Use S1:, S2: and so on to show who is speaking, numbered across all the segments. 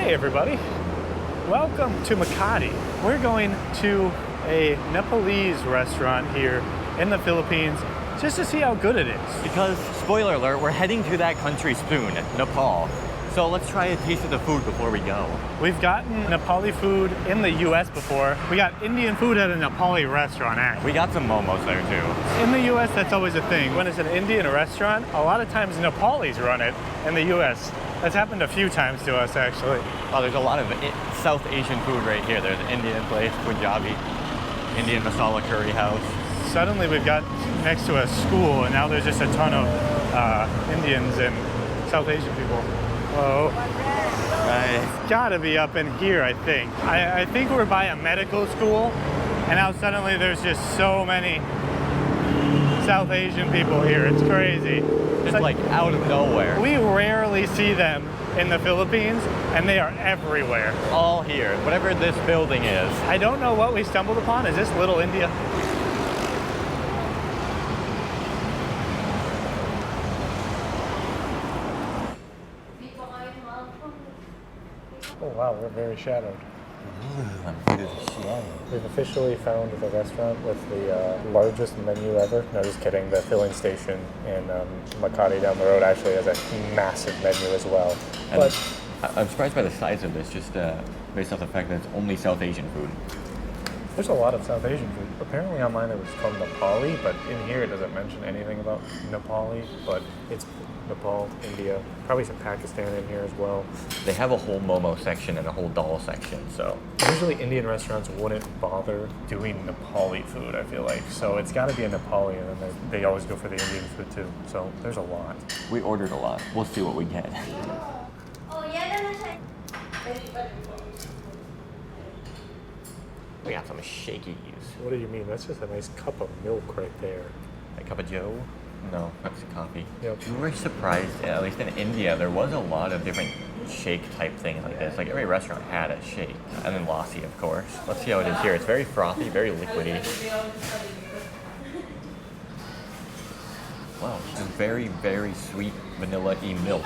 S1: Hey everybody, welcome to Makati. We're going to a Nepalese restaurant here in the Philippines just to see how good it is.
S2: Because, spoiler alert, we're heading to that country soon, Nepal. So let's try a taste of the food before we go.
S1: We've gotten Nepali food in the US before. We got Indian food at a Nepali restaurant, actually.
S2: We got some momos there too.
S1: In the US, that's always a thing. When it's an Indian restaurant, a lot of times Nepalis run it in the US. That's happened a few times to us, actually.
S2: Oh, there's a lot of South Asian food right here. There's an Indian place, Punjabi, Indian masala curry house.
S1: Suddenly we've got next to a school, and now there's just a ton of Indians and South Asian people. Whoa. It's gotta be up in here, I think. I think we're by a medical school, and now suddenly there's just so many South Asian people here. It's crazy.
S2: Just like out of nowhere.
S1: We rarely see them in the Philippines, and they are everywhere.
S2: All here, whatever this building is.
S1: I don't know what we stumbled upon. Is this Little India? Oh wow, we're very shadowed. We've officially found the restaurant with the largest menu ever. No, just kidding. The filling station in Makati down the road actually has a massive menu as well.
S2: And
S1: But
S2: I'm surprised by the size of this, just based off the fact that it's only South Asian food.
S1: there's a lot of South Asian food. Apparently online it was called Nepali, but in here it doesn't mention anything about Nepali, but it's Nepal, India, probably some Pakistan in here as well.
S2: They have a whole momo section and a whole dal section, so.
S1: Usually Indian restaurants wouldn't bother doing Nepali food, I feel like. So it's got to be a Nepali, and then they always go for the Indian food too. So there's a lot.
S2: We ordered a lot. We'll see what we get. We got some shakies.
S1: What do you mean? That's just a nice cup of milk right there.
S2: A cup of joe? No, that's coffee.
S1: Yep.
S2: We were surprised, at least in India, there was a lot of different shake type things like this. Like every restaurant had a shake. And then lassi, of course. Let's see how it is here. It's very frothy, very liquidy. Wow, it's very, very sweet vanilla-y milk.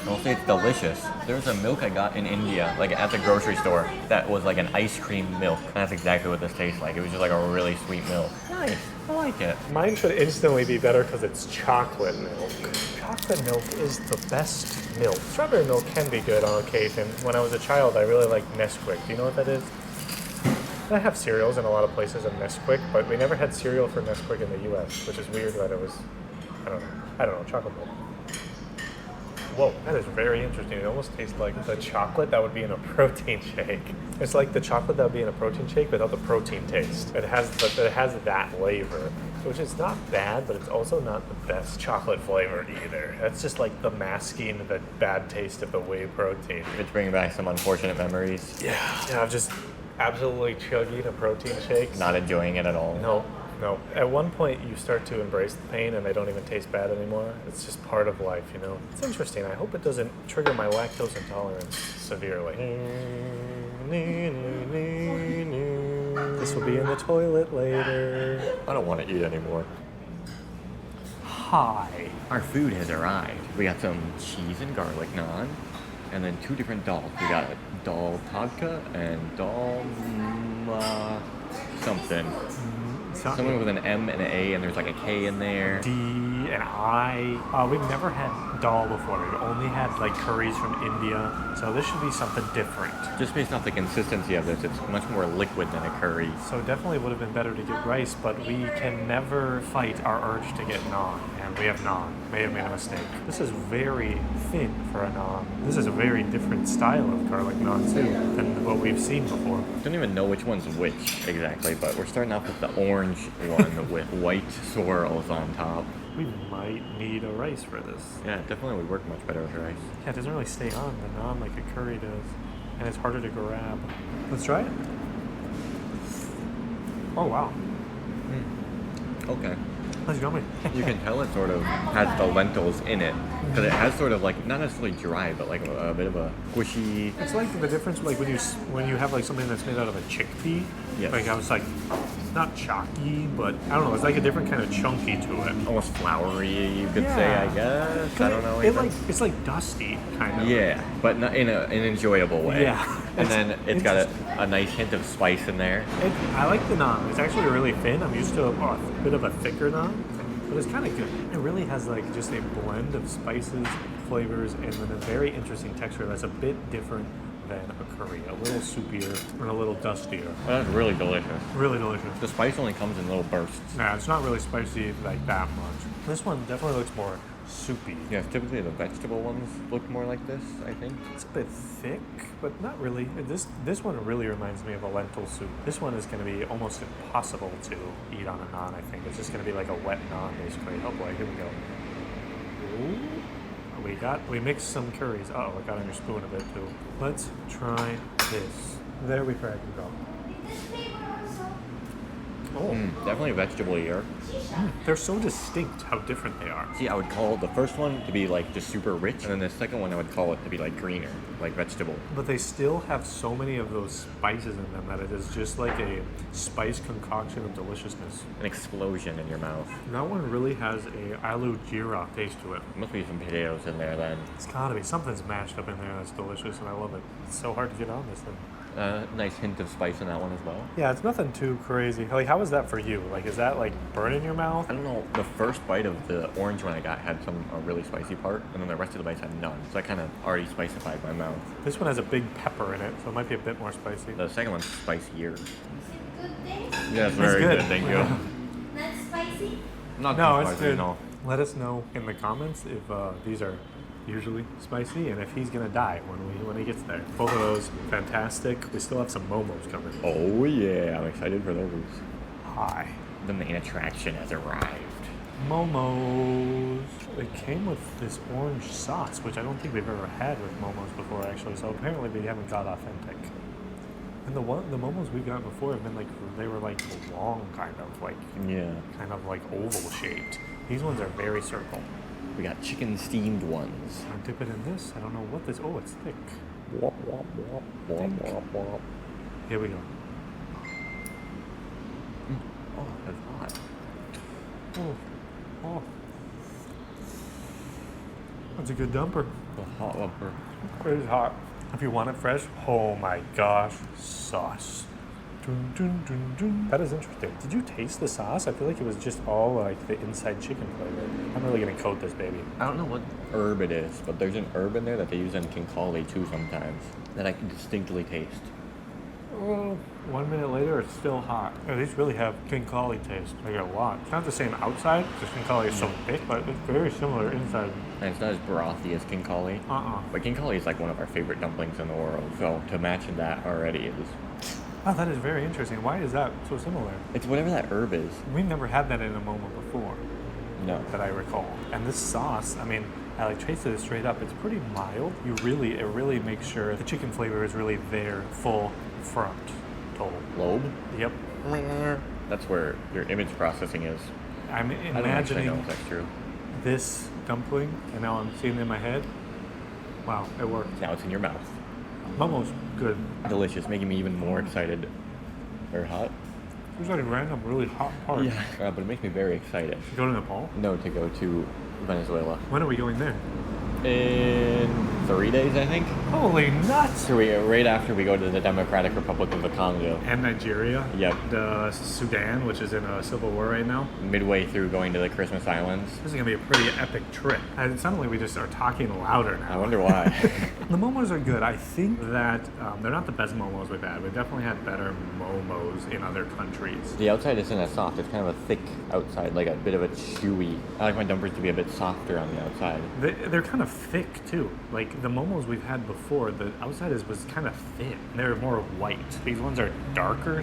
S2: I'll say it's delicious. There's a milk I got in India, like at the grocery store, that was like an ice cream milk. And that's exactly what this tastes like. It was just like a really sweet milk. Nice. I like it.
S1: Mine should instantly be better because it's chocolate milk. Chocolate milk is the best milk. Strawberry milk can be good on occasion. When I was a child, I really liked Nesquik. Do you know what that is? I have cereals in a lot of places of Nesquik, but we never had cereal for Nesquik in the US, which is weird that it was, I don't know, chocolate milk. Whoa, that is very interesting. It almost tastes like the chocolate that would be in a protein shake. It's like the chocolate that would be in a protein shake without the protein taste. It has that flavor, which is not bad, but it's also not the best chocolate flavor either. That's just like the masking the bad taste of the whey protein.
S2: It's bringing back some unfortunate memories.
S1: Yeah, I'm just absolutely chugging a protein shake.
S2: Not enjoying it at all.
S1: No. At one point, you start to embrace the pain, and they don't even taste bad anymore. It's just part of life, you know. It's interesting. I hope it doesn't trigger my lactose intolerance severely. This will be in the toilet later.
S2: I don't want to eat anymore.
S1: Hi.
S2: Our food has arrived. We got some cheese and garlic naan, and then two different dals. We got dal tadka and dal something. Something with an M and an A, and there's like a K in there.
S1: D and I. We've never had dal before. We've only had like curries from India, so this should be something different.
S2: Just based off the consistency of this, it's much more liquid than a curry.
S1: So definitely would have been better to get rice, but we can never fight our urge to get naan, and we have naan. May have made a mistake. This is very thin for a naan. This is a very different style of garlic naan too than what we've seen before.
S2: I don't even know which one's which exactly, but we're starting off with the orange one with white swirls on top.
S1: We might need a rice for this.
S2: Yeah, it definitely would work much better with rice.
S1: Yeah, it doesn't really stay on the naan like a curry does, and it's harder to grab. Let's try it. Oh wow.
S2: Okay.
S1: That's yummy.
S2: You can tell it sort of has the lentils in it. Because it has sort of like, not necessarily dry, but like a bit of a squishy.
S1: It's like the difference like when you have like something that's made out of a chickpea.
S2: Yes.
S1: Like I was like, not chalky, but I don't know. It's like a different kind of chunky to it.
S2: Almost flowery, you could say, I guess. I don't know.
S1: It's like dusty, kind of.
S2: Yeah, but not in an enjoyable way.
S1: Yeah.
S2: And then it's got a nice hint of spice in there.
S1: I like the naan. It's actually really thin. I'm used to a bit of a thicker naan, but it's kind of good. It really has like just a blend of spices, flavors, and then a very interesting texture that's a bit different than a curry. A little soupier and a little dustier.
S2: That's really delicious.
S1: Really delicious.
S2: The spice only comes in little bursts.
S1: Yeah, it's not really spicy like that much. This one definitely looks more soupy.
S2: Yeah, typically the vegetable ones look more like this, I think.
S1: It's a bit thick, but not really. This one really reminds me of a lentil soup. This one is going to be almost impossible to eat on a naan, I think. It's just going to be like a wet naan, basically. Oh boy, here we go. Ooh. We mixed some curries. Oh, I got on your spoon a bit too. Let's try this. There we crack and go. Oh.
S2: Definitely vegetable here.
S1: They're so distinct how different they are.
S2: See, I would call the first one to be like just super rich, and then the second one I would call it to be like greener, like vegetable.
S1: But they still have so many of those spices in them that it is just like a spice concoction of deliciousness.
S2: An explosion in your mouth.
S1: That one really has a aloo jira taste to it.
S2: Must be some potatoes in there then.
S1: It's gotta be. Something's mashed up in there that's delicious, and I love it. It's so hard to get on this thing.
S2: Nice hint of spice in that one as well.
S1: Yeah, it's nothing too crazy. Like, how is that for you? Like, is that like burning your mouth?
S2: I don't know. The first bite of the orange one I got had a really spicy part, and then the rest of the bites had none. So that kind of already spicified my mouth.
S1: This one has a big pepper in it, so it might be a bit more spicy.
S2: The second one's spicier.
S3: Is it good thing?
S2: Yeah, it's very
S1: good.
S2: good. Thank you.
S3: Not spicy?
S2: Not
S1: No,
S2: too
S1: it's
S2: spicy,
S1: good.
S2: no.
S1: Let us know in the comments if these are usually spicy and if he's gonna die when he gets there. Both of those fantastic. We still have some momos coming.
S2: Oh yeah, I'm excited for those.
S1: Hi.
S2: The main attraction has arrived.
S1: Momos. It came with this orange sauce, which I don't think we've ever had with momos before, actually. So apparently we haven't got authentic. And the momos we've gotten before have been like they were like long, kind of like oval shaped. These ones are very circle.
S2: We got chicken steamed ones.
S1: I dip it in this. I don't know what this. Oh, it's thick.
S2: Wop, wop, wop, wop, wop, wop.
S1: Here we go.
S2: Oh, that's hot.
S1: Oh. That's a good dumper.
S2: A hot lumper.
S1: It is hot. If you want it fresh, oh my gosh, sauce. Dun, dun, dun, dun. That is interesting. Did you taste the sauce? I feel like it was just all like the inside chicken flavor. I'm really gonna coat this baby.
S2: I don't know what herb it is, but there's an herb in there that they use in kinkali too sometimes that I can distinctly taste.
S1: Oh, 1 minute later, it's still hot. Yeah, these really have kinkali taste. They got a lot. It's not the same outside, because kinkali is so thick, but it's very similar inside.
S2: And it's not as brothy as kinkali. But kinkali is like one of our favorite dumplings in the world, so to match that already is...
S1: Oh, that is very interesting. Why is that so similar?
S2: It's whatever that herb is.
S1: We've never had that in a momo before.
S2: No.
S1: That I recall. And this sauce, I mean, I like tasted it straight up. It's pretty mild. It really makes sure the chicken flavor is really there, full, front, total.
S2: Lobe?
S1: Yep.
S2: That's where your image processing is.
S1: I'm
S2: I don't actually know
S1: imagining
S2: if that's true.
S1: this dumpling, and now I'm seeing it in my head. Wow, it worked.
S2: Now it's in your mouth.
S1: Momo's good.
S2: Delicious, making me even more excited. Very hot.
S1: There's like a random really hot part.
S2: Yeah, but it makes me very excited.
S1: You go to Nepal?
S2: No, to go to Venezuela.
S1: When are we going there?
S2: In 3 days, I think.
S1: Holy nuts!
S2: So right after we go to the Democratic Republic of the Congo.
S1: And Nigeria.
S2: Yep.
S1: The Sudan, which is in a civil war right now.
S2: Midway through going to the Christmas Islands.
S1: This is gonna be a pretty epic trip. And suddenly we just are talking louder now.
S2: I wonder why.
S1: The momos are good. I think that they're not the best momos we've had. We've definitely had better momos in other countries.
S2: The outside isn't as soft. It's kind of a thick outside, like a bit of a chewy. I like my dumplings to be a bit softer on the outside.
S1: They're kind of thick too. Like the momos we've had before, the outside was kind of thin. They're more white. These ones are darker,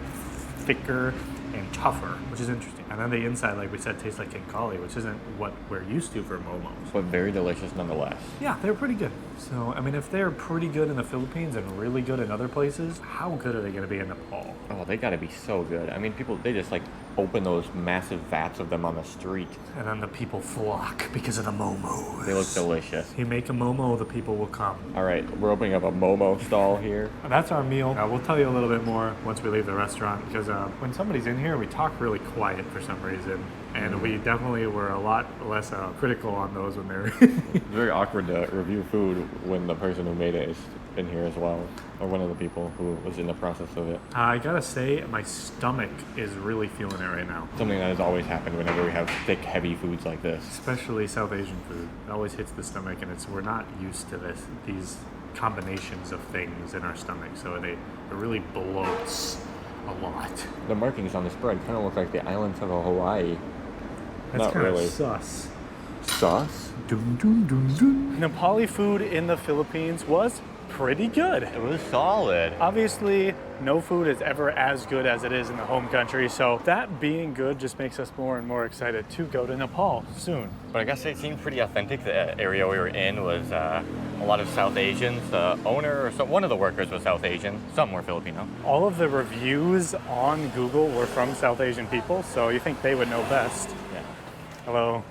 S1: thicker, and tougher, which is interesting. And then the inside, like we said, tastes like kinkali, which isn't what we're used to for momos.
S2: But very delicious nonetheless.
S1: Yeah, they're pretty good. So, I mean, if they're pretty good in the Philippines and really good in other places, how good are they going to be in Nepal?
S2: Oh, they gotta be so good. I mean, people, they just like open those massive vats of them on the street.
S1: And then the people flock because of the momos.
S2: They look delicious.
S1: You make a momo, the people will come.
S2: All right, we're opening up a momo stall here.
S1: That's our meal. We'll tell you a little bit more once we leave the restaurant because when somebody's in here, we talk really quiet for some reason. And we definitely were a lot less critical on those when they're...
S2: It's very awkward to review food when the person who made it is in here as well, or one of the people who was in the process of it.
S1: I gotta say, my stomach is really feeling it right now.
S2: Something that has always happened whenever we have thick, heavy foods like this.
S1: Especially South Asian food. It always hits the stomach, and we're not used to these combinations of things in our stomach, so it really bloats a lot.
S2: The markings on this bread kind of look like the islands of Hawaii.
S1: That's
S2: Not
S1: kind
S2: really.
S1: of sus.
S2: Sauce?
S1: Dun, dun, dun, dun. Nepali food in the Philippines was pretty good.
S2: It was solid.
S1: Obviously, no food is ever as good as it is in the home country, so that being good just makes us more and more excited to go to Nepal soon.
S2: But I guess it seemed pretty authentic. The area we were in was a lot of South Asians. The owner, or one of the workers was South Asian. Some were Filipino.
S1: All of the reviews on Google were from South Asian people, so you think they would know best.
S2: Yeah.
S1: Hello.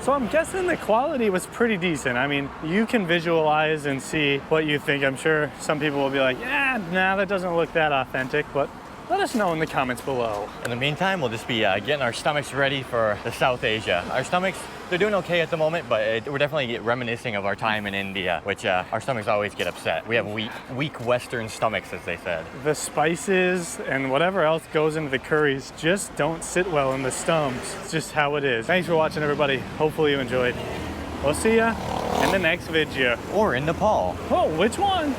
S1: So I'm guessing the quality was pretty decent. I mean, you can visualize and see what you think. I'm sure some people will be like, yeah, nah, that doesn't look that authentic, but let us know in the comments below.
S2: In the meantime, we'll just be getting our stomachs ready for the South Asia. Our stomachs, they're doing okay at the moment, but we're definitely reminiscing of our time in India, which our stomachs always get upset. We have weak Western stomachs, as they said.
S1: The spices and whatever else goes into the curries just don't sit well in the stomachs. It's just how it is. Thanks for watching, everybody. Hopefully you enjoyed. We'll see ya in the next video.
S2: Or in Nepal.
S1: Oh, which one?